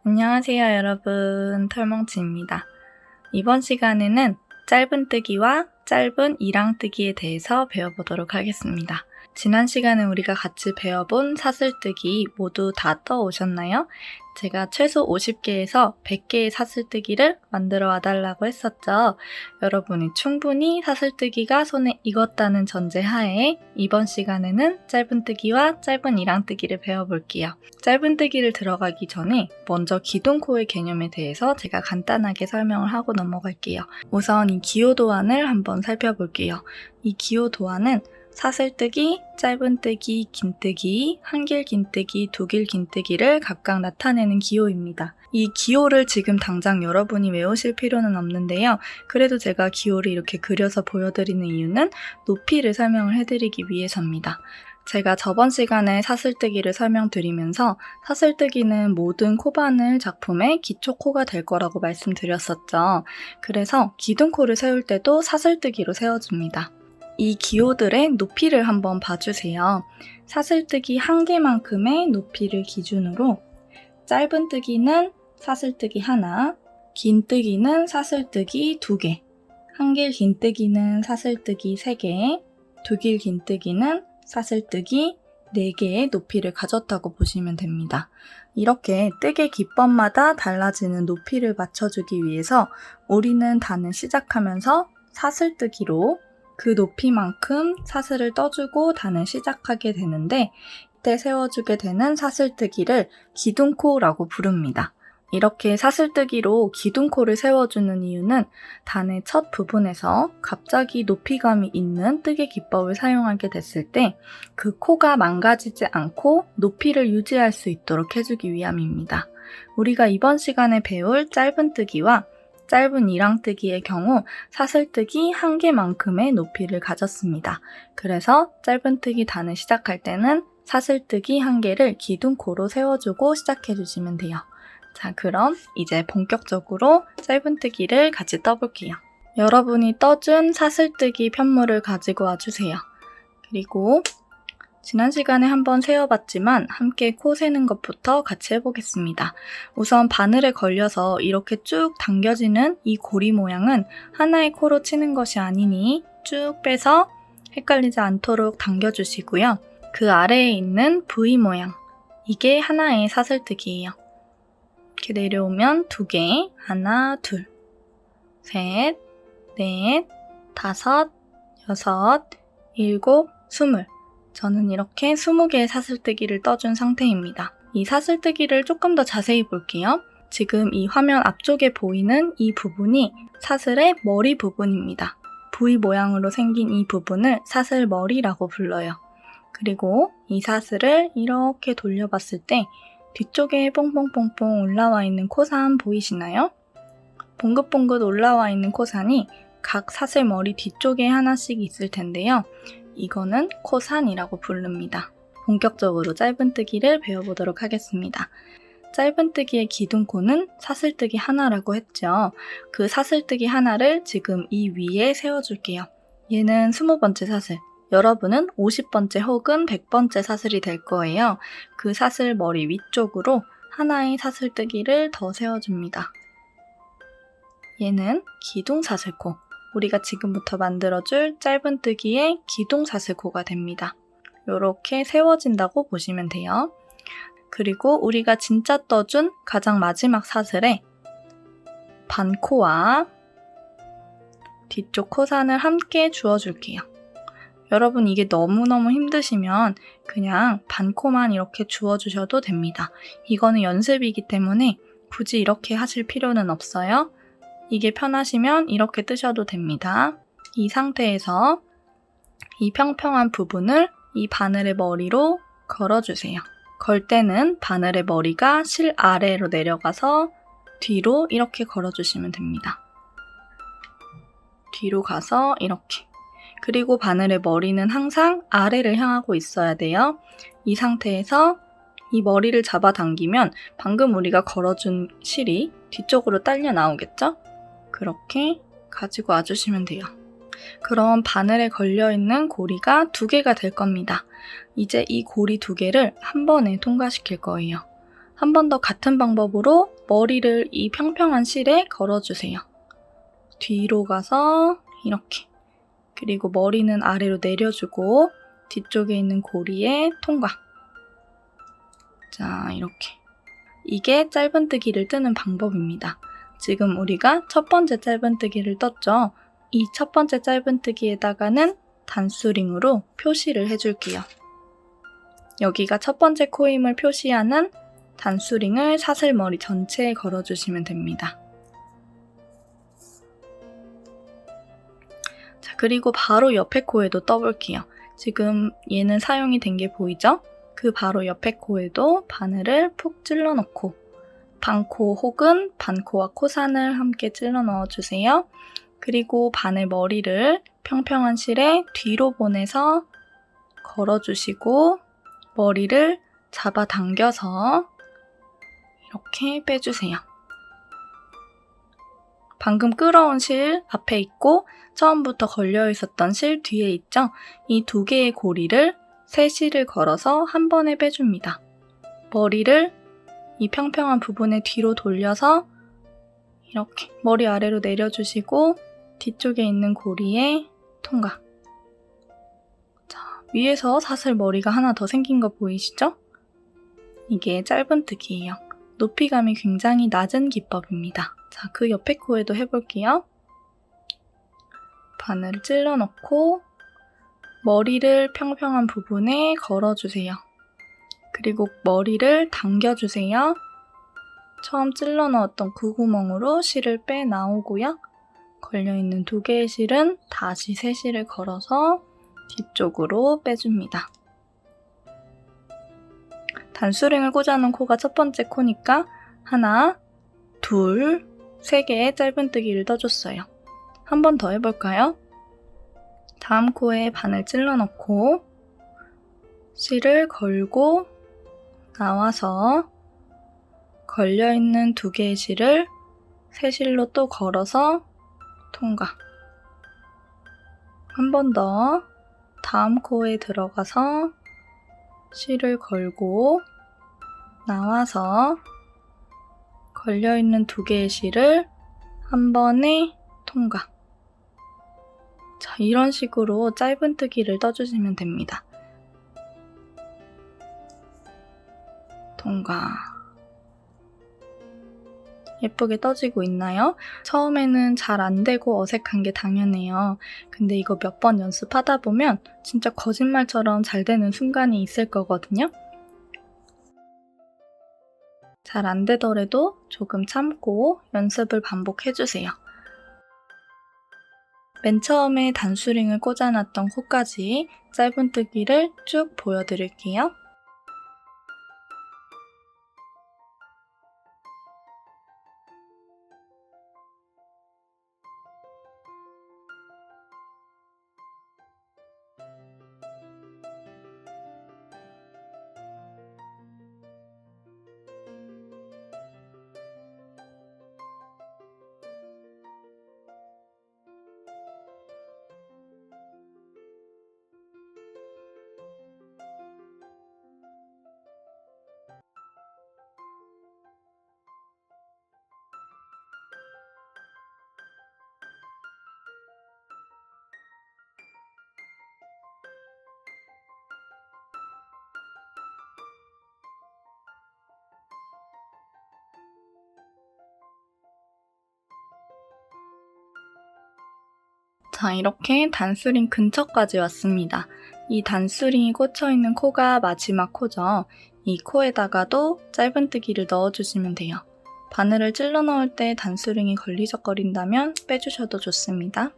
안녕하세요 여러분, 털뭉치입니다. 이번 시간에는 짧은뜨기와 짧은 이랑뜨기에 대해서 배워보도록 하겠습니다. 지난 시간에 우리가 같이 배워본 사슬뜨기 모두 다 떠오셨나요? 제가 최소 50개에서 100개의 사슬뜨기를 만들어 와달라고 했었죠. 여러분이 충분히 사슬뜨기가 손에 익었다는 전제하에 이번 시간에는 짧은뜨기와 짧은 이랑뜨기를 배워볼게요. 짧은뜨기를 들어가기 전에 먼저 기둥코의 개념에 대해서 제가 간단하게 설명을 하고 넘어갈게요. 우선 이 기호도안을 한번 살펴볼게요. 이 기호도안은 사슬뜨기, 짧은뜨기, 긴뜨기, 한길 긴뜨기, 두길 긴뜨기를 각각 나타내는 기호입니다. 이 기호를 지금 당장 여러분이 외우실 필요는 없는데요. 그래도 제가 기호를 이렇게 그려서 보여드리는 이유는 높이를 설명을 해드리기 위해서입니다. 제가 저번 시간에 사슬뜨기를 설명드리면서 사슬뜨기는 모든 코바늘 작품의 기초코가 될 거라고 말씀드렸었죠. 그래서 기둥코를 세울 때도 사슬뜨기로 세워줍니다. 이 기호들의 높이를 한번 봐주세요. 사슬뜨기 한 개만큼의 높이를 기준으로 짧은뜨기는 사슬뜨기 하나, 긴뜨기는 사슬뜨기 2개, 한길 긴뜨기는 사슬뜨기 3개, 두길 긴뜨기는 사슬뜨기 4개의 높이를 가졌다고 보시면 됩니다. 이렇게 뜨개 기법마다 달라지는 높이를 맞춰주기 위해서 우리는 단을 시작하면서 사슬뜨기로 그 높이만큼 사슬을 떠주고 단을 시작하게 되는데 이때 세워주게 되는 사슬뜨기를 기둥코라고 부릅니다. 이렇게 사슬뜨기로 기둥코를 세워주는 이유는 단의 첫 부분에서 갑자기 높이감이 있는 뜨개 기법을 사용하게 됐을 때 그 코가 망가지지 않고 높이를 유지할 수 있도록 해주기 위함입니다. 우리가 이번 시간에 배울 짧은뜨기와 짧은 이랑뜨기의 경우 사슬뜨기 한 개만큼의 높이를 가졌습니다. 그래서 짧은뜨기 단을 시작할 때는 사슬뜨기 한 개를 기둥코로 세워주고 시작해주시면 돼요. 자, 그럼 이제 본격적으로 짧은뜨기를 같이 떠볼게요. 여러분이 떠준 사슬뜨기 편물을 가지고 와주세요. 그리고 지난 시간에 한번 세어봤지만 함께 코 세는 것부터 같이 해보겠습니다. 우선 바늘에 걸려서 이렇게 쭉 당겨지는 이 고리 모양은 하나의 코로 치는 것이 아니니 쭉 빼서 헷갈리지 않도록 당겨주시고요. 그 아래에 있는 V 모양, 이게 하나의 사슬뜨기예요. 이렇게 내려오면 2개, 하나, 둘, 셋, 넷, 다섯, 여섯, 일곱, 20. 저는 이렇게 20개의 사슬뜨기를 떠준 상태입니다. 이 사슬뜨기를 조금 더 자세히 볼게요. 지금 이 화면 앞쪽에 보이는 이 부분이 사슬의 머리 부분입니다. V 모양으로 생긴 이 부분을 사슬머리라고 불러요. 그리고 이 사슬을 이렇게 돌려봤을 때 뒤쪽에 뽕뽕뽕뽕 올라와 있는 코산 보이시나요? 봉긋봉긋 올라와 있는 코산이 각 사슬머리 뒤쪽에 하나씩 있을 텐데요. 이거는 코산이라고 부릅니다. 본격적으로 짧은뜨기를 배워보도록 하겠습니다. 짧은뜨기의 기둥코는 사슬뜨기 하나라고 했죠. 그 사슬뜨기 하나를 지금 이 위에 세워줄게요. 얘는 20번째 사슬, 여러분은 50번째 혹은 100번째 사슬이 될 거예요. 그 사슬 머리 위쪽으로 하나의 사슬뜨기를 더 세워줍니다. 얘는 기둥사슬코. 우리가 지금부터 만들어줄 짧은뜨기의 기둥사슬코가 됩니다. 이렇게 세워진다고 보시면 돼요. 그리고 우리가 진짜 떠준 가장 마지막 사슬에 반코와 뒤쪽 코산을 함께 주어줄게요. 여러분 이게 너무너무 힘드시면 그냥 반코만 이렇게 주어주셔도 됩니다. 이거는 연습이기 때문에 굳이 이렇게 하실 필요는 없어요. 이게 편하시면 이렇게 뜨셔도 됩니다. 이 상태에서 이 평평한 부분을 이 바늘의 머리로 걸어주세요. 걸 때는 바늘의 머리가 실 아래로 내려가서 뒤로 이렇게 걸어주시면 됩니다. 뒤로 가서 이렇게. 그리고 바늘의 머리는 항상 아래를 향하고 있어야 돼요. 이 상태에서 이 머리를 잡아당기면 방금 우리가 걸어준 실이 뒤쪽으로 딸려 나오겠죠? 그렇게 가지고 와주시면 돼요. 그럼 바늘에 걸려있는 고리가 2개가 될 겁니다. 이제 이 고리 2개를 한 번에 통과시킬 거예요. 한 번 더 같은 방법으로 머리를 이 평평한 실에 걸어주세요. 뒤로 가서 이렇게. 그리고 머리는 아래로 내려주고 뒤쪽에 있는 고리에 통과. 자, 이렇게. 이게 짧은뜨기를 뜨는 방법입니다. 지금 우리가 첫 번째 짧은뜨기를 떴죠? 이 첫 번째 짧은뜨기에다가는 단수링으로 표시를 해줄게요. 여기가 첫 번째 코임을 표시하는 단수링을 사슬머리 전체에 걸어주시면 됩니다. 자, 그리고 바로 옆에 코에도 떠볼게요. 지금 얘는 사용이 된 게 보이죠? 그 바로 옆에 코에도 바늘을 푹 찔러 넣고 반코 혹은 반코와 코산을 함께 찔러 넣어주세요. 그리고 바늘 머리를 평평한 실에 뒤로 보내서 걸어주시고 머리를 잡아당겨서 이렇게 빼주세요. 방금 끌어온 실 앞에 있고 처음부터 걸려 있었던 실 뒤에 있죠? 이 두 개의 고리를 세 실을 걸어서 한 번에 빼줍니다. 머리를 이 평평한 부분에 뒤로 돌려서 이렇게 머리 아래로 내려주시고 뒤쪽에 있는 고리에 통과. 자, 위에서 사슬 머리가 하나 더 생긴 거 보이시죠? 이게 짧은뜨기예요. 높이감이 굉장히 낮은 기법입니다. 자, 그 옆에 코에도 해볼게요. 바늘을 찔러 넣고 머리를 평평한 부분에 걸어주세요. 그리고 머리를 당겨주세요. 처음 찔러 넣었던 그 구멍으로 실을 빼나오고요. 걸려있는 두 개의 실은 다시 세 실을 걸어서 뒤쪽으로 빼줍니다. 단수링을 꽂아놓은 코가 첫 번째 코니까 하나, 둘, 세 개의 짧은뜨기를 떠줬어요. 한 번 더 해볼까요? 다음 코에 바늘 찔러 넣고 실을 걸고 나와서 걸려있는 두 개의 실을 세 실로 또 걸어서 통과. 한 번 더 다음 코에 들어가서 실을 걸고 나와서 걸려있는 두 개의 실을 한 번에 통과. 자, 이런 식으로 짧은뜨기를 떠주시면 됩니다. 통과. 예쁘게 떠지고 있나요? 처음에는 잘 안 되고 어색한 게 당연해요. 근데 이거 몇 번 연습하다 보면 진짜 거짓말처럼 잘 되는 순간이 있을 거거든요. 잘 안 되더라도 조금 참고 연습을 반복해주세요. 맨 처음에 단수링을 꽂아놨던 코까지 짧은뜨기를 쭉 보여드릴게요. 자, 이렇게 단수링 근처까지 왔습니다. 이 단수링이 꽂혀있는 코가 마지막 코죠. 이 코에다가도 짧은뜨기를 넣어주시면 돼요. 바늘을 찔러 넣을 때 단수링이 걸리적거린다면 빼주셔도 좋습니다.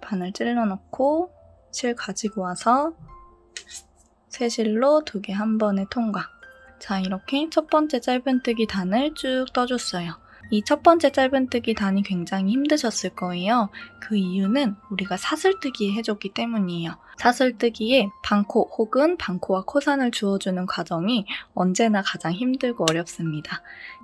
바늘 찔러 넣고 실 가지고 와서 세 실로 두 개 한 번에 통과. 자, 이렇게 첫 번째 짧은뜨기 단을 쭉 떠줬어요. 이 첫 번째 짧은뜨기 단이 굉장히 힘드셨을 거예요. 그 이유는 우리가 사슬뜨기 해줬기 때문이에요. 사슬뜨기에 반코 혹은 반코와 코산을 주어주는 과정이 언제나 가장 힘들고 어렵습니다.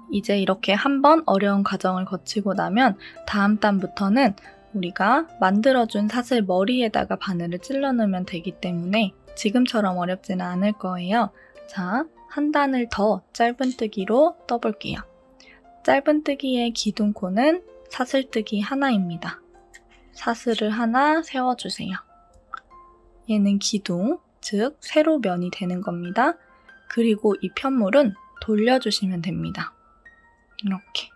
이제 이렇게 한번 어려운 과정을 거치고 나면 다음 단부터는 우리가 만들어준 사슬 머리에다가 바늘을 찔러 넣으면 되기 때문에 지금처럼 어렵지는 않을 거예요. 자, 한 단을 더 짧은뜨기로 떠볼게요. 짧은뜨기의 기둥코는 사슬뜨기 하나입니다. 사슬을 하나 세워주세요. 얘는 기둥, 즉 세로면이 되는 겁니다. 그리고 이 편물은 돌려주시면 됩니다. 이렇게.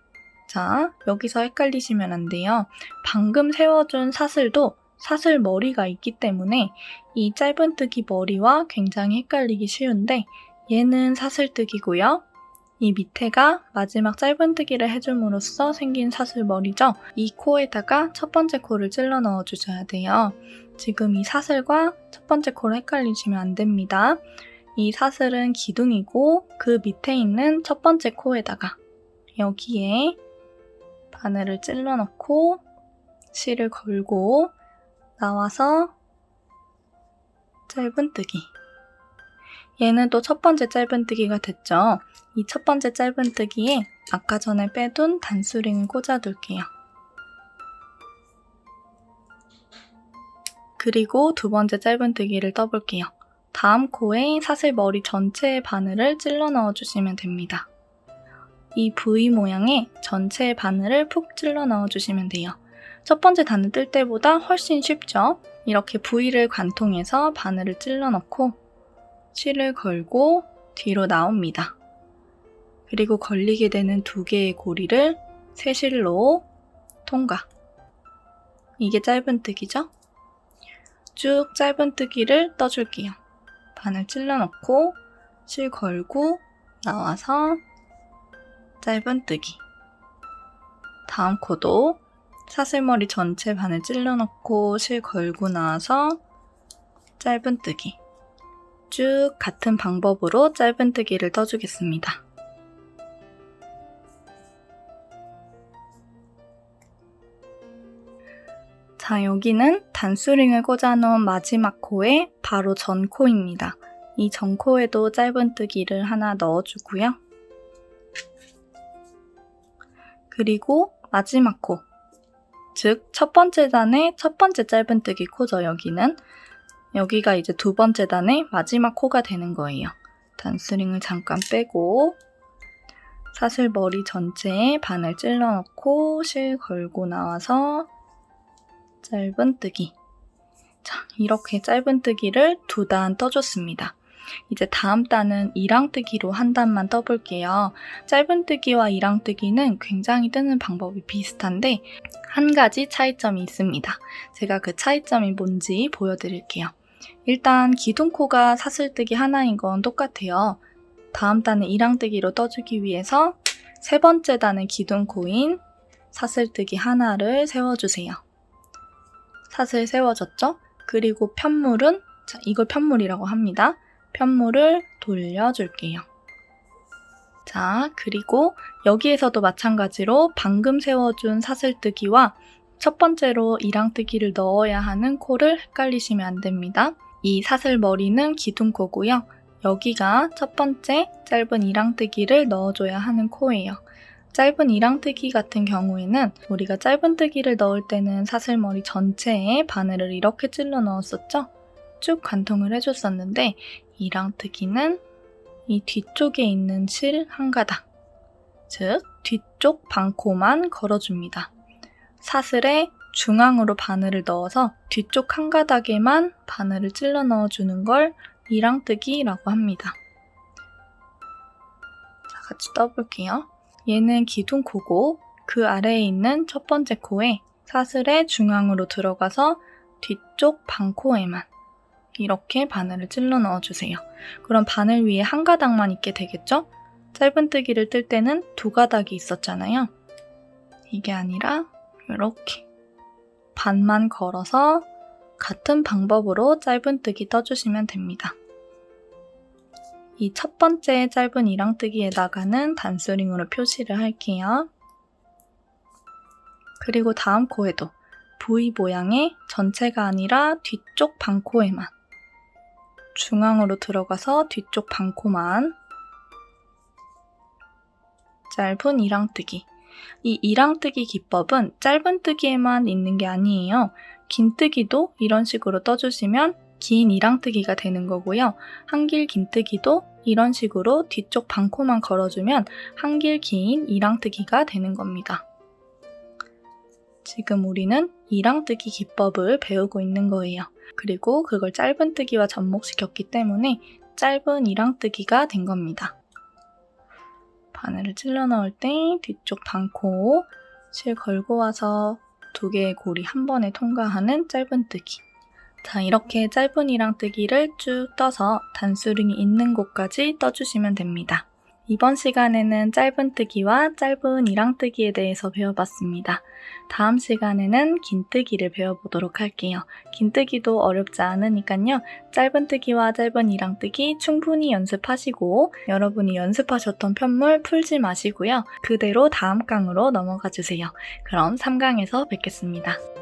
자, 여기서 헷갈리시면 안 돼요. 방금 세워준 사슬도 사슬 머리가 있기 때문에 이 짧은뜨기 머리와 굉장히 헷갈리기 쉬운데 얘는 사슬뜨기고요. 이 밑에가 마지막 짧은뜨기를 해줌으로써 생긴 사슬 머리죠. 이 코에다가 첫 번째 코를 찔러 넣어주셔야 돼요. 지금 이 사슬과 첫 번째 코를 헷갈리시면 안 됩니다. 이 사슬은 기둥이고 그 밑에 있는 첫 번째 코에다가 여기에 바늘을 찔러 넣고 실을 걸고 나와서 짧은뜨기. 얘는 또 첫 번째 짧은뜨기가 됐죠. 이 첫 번째 짧은뜨기에 아까 전에 빼둔 단수링을 꽂아둘게요. 그리고 두 번째 짧은뜨기를 떠볼게요. 다음 코에 사슬 머리 전체의 바늘을 찔러 넣어주시면 됩니다. 이 V 모양의 전체의 바늘을 푹 찔러 넣어주시면 돼요. 첫 번째 단을 뜰 때보다 훨씬 쉽죠? 이렇게 V를 관통해서 바늘을 찔러 넣고 실을 걸고 뒤로 나옵니다. 그리고 걸리게 되는 두 개의 고리를 세 실로 통과. 이게 짧은뜨기죠? 쭉 짧은뜨기를 떠줄게요. 바늘 찔러 넣고 실 걸고 나와서 짧은뜨기. 다음 코도 사슬머리 전체 바늘 찔러 넣고 실 걸고 나와서 짧은뜨기. 쭉 같은 방법으로 짧은뜨기를 떠주겠습니다. 자, 여기는 단수링을 꽂아놓은 마지막 코의 바로 전 코입니다. 이 전 코에도 짧은뜨기를 하나 넣어주고요. 그리고 마지막 코, 즉 첫 번째 단의 첫 번째 짧은뜨기 코죠. 여기가 이제 두 번째 단의 마지막 코가 되는 거예요. 단수링을 잠깐 빼고 사슬 머리 전체에 바늘 찔러 넣고 실 걸고 나와서 짧은뜨기. 자, 이렇게 짧은뜨기를 두 단 떠줬습니다. 이제 다음 단은 이랑뜨기로 한 단만 떠볼게요. 짧은뜨기와 이랑뜨기는 굉장히 뜨는 방법이 비슷한데 한 가지 차이점이 있습니다. 제가 그 차이점이 뭔지 보여드릴게요. 일단 기둥코가 사슬뜨기 하나인 건 똑같아요. 다음 단은 이랑뜨기로 떠주기 위해서 세 번째 단의 기둥코인 사슬뜨기 하나를 세워주세요. 사슬 세워졌죠? 그리고 편물은, 자, 이걸 편물이라고 합니다. 편물을 돌려줄게요. 자, 그리고 여기에서도 마찬가지로 방금 세워준 사슬뜨기와 첫 번째로 이랑뜨기를 넣어야 하는 코를 헷갈리시면 안 됩니다. 이 사슬 머리는 기둥코고요. 여기가 첫 번째 짧은 이랑뜨기를 넣어줘야 하는 코예요. 짧은 이랑뜨기 같은 경우에는 우리가 짧은뜨기를 넣을 때는 사슬머리 전체에 바늘을 이렇게 찔러 넣었었죠? 쭉 관통을 해줬었는데 이랑뜨기는 이 뒤쪽에 있는 실 한 가닥, 즉 뒤쪽 반코만 걸어줍니다. 사슬의 중앙으로 바늘을 넣어서 뒤쪽 한 가닥에만 바늘을 찔러 넣어주는 걸 이랑뜨기라고 합니다. 자, 같이 떠볼게요. 얘는 기둥코고 그 아래에 있는 첫 번째 코에 사슬의 중앙으로 들어가서 뒤쪽 반코에만 이렇게 바늘을 찔러 넣어주세요. 그럼 바늘 위에 한 가닥만 있게 되겠죠? 짧은뜨기를 뜰 때는 두 가닥이 있었잖아요. 이게 아니라 이렇게 반만 걸어서 같은 방법으로 짧은뜨기 떠주시면 됩니다. 이 첫 번째 짧은 이랑뜨기에다가는 단수링으로 표시를 할게요. 그리고 다음 코에도 V 모양의 전체가 아니라 뒤쪽 반코에만 중앙으로 들어가서 뒤쪽 반코만 짧은 이랑뜨기. 이 이랑뜨기 기법은 짧은뜨기에만 있는 게 아니에요. 긴뜨기도 이런 식으로 떠주시면 긴 이랑뜨기가 되는 거고요. 한길 긴뜨기도 이런 식으로 뒤쪽 반코만 걸어주면 한길 긴 이랑뜨기가 되는 겁니다. 지금 우리는 이랑뜨기 기법을 배우고 있는 거예요. 그리고 그걸 짧은뜨기와 접목시켰기 때문에 짧은 이랑뜨기가 된 겁니다. 바늘을 찔러 넣을 때 뒤쪽 반코 실 걸고 와서 두 개의 골이 한 번에 통과하는 짧은뜨기. 자, 이렇게 짧은 이랑뜨기를 쭉 떠서 단수링이 있는 곳까지 떠주시면 됩니다. 이번 시간에는 짧은뜨기와 짧은 이랑뜨기에 대해서 배워봤습니다. 다음 시간에는 긴뜨기를 배워보도록 할게요. 긴뜨기도 어렵지 않으니까요. 짧은뜨기와 짧은 이랑뜨기 충분히 연습하시고 여러분이 연습하셨던 편물 풀지 마시고요. 그대로 다음 강으로 넘어가 주세요. 그럼 3강에서 뵙겠습니다.